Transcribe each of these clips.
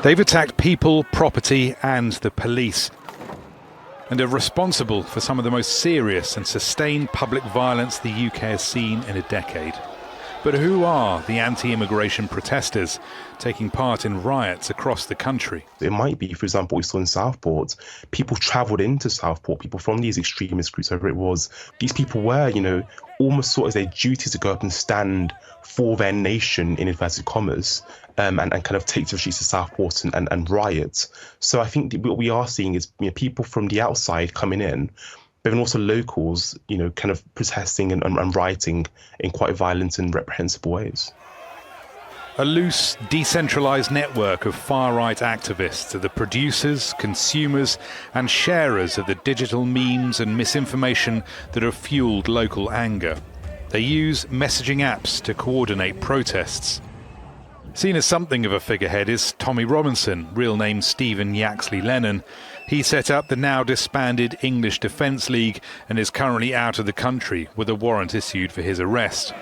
They've attacked people, property and the police, and are responsible for some of the most serious and sustained public violence the UK has seen in a decade. But who are the anti-immigration protesters taking part in riots across the country? It might be, for example, we saw in Southport, people travelled into Southport, people from these extremist groups, whoever it was. These people were, almost sort of their duty to go up and stand for their nation, in inverted commas, and kind of take to the streets of Southport and riot. So I think what we are seeing is people from the outside coming in, but then also locals, kind of protesting and rioting in quite violent and reprehensible ways. A loose, decentralised network of far-right activists are the producers, consumers and sharers of the digital memes and misinformation that have fuelled local anger. They use messaging apps to coordinate protests. Seen as something of a figurehead is Tommy Robinson, real name Stephen Yaxley Lennon. He set up the now disbanded English Defence League and is currently out of the country with a warrant issued for his arrest.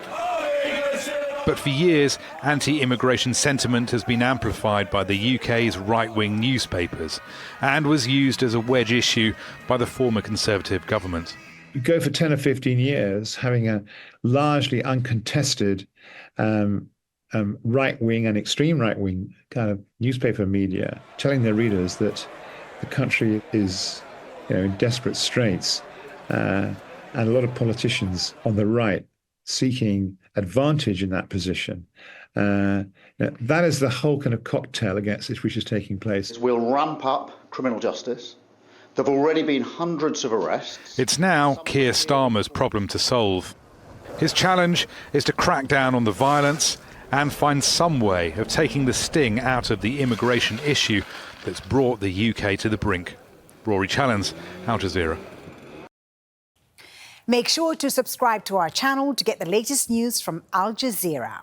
But for years, anti-immigration sentiment has been amplified by the UK's right-wing newspapers and was used as a wedge issue by the former Conservative government. You go for 10 or 15 years having a largely uncontested right-wing and extreme right-wing kind of newspaper media telling their readers that the country is in desperate straits, and a lot of politicians on the right seeking advantage in that position. That is the whole kind of cocktail against which is taking place. We'll ramp up criminal justice. There have already been hundreds of arrests. It's now Keir Starmer's problem to solve. His challenge is to crack down on the violence and find some way of taking the sting out of the immigration issue that's brought the UK to the brink. Rory, Challands, Al Jazeera. Make sure to subscribe to our channel to get the latest news from Al Jazeera.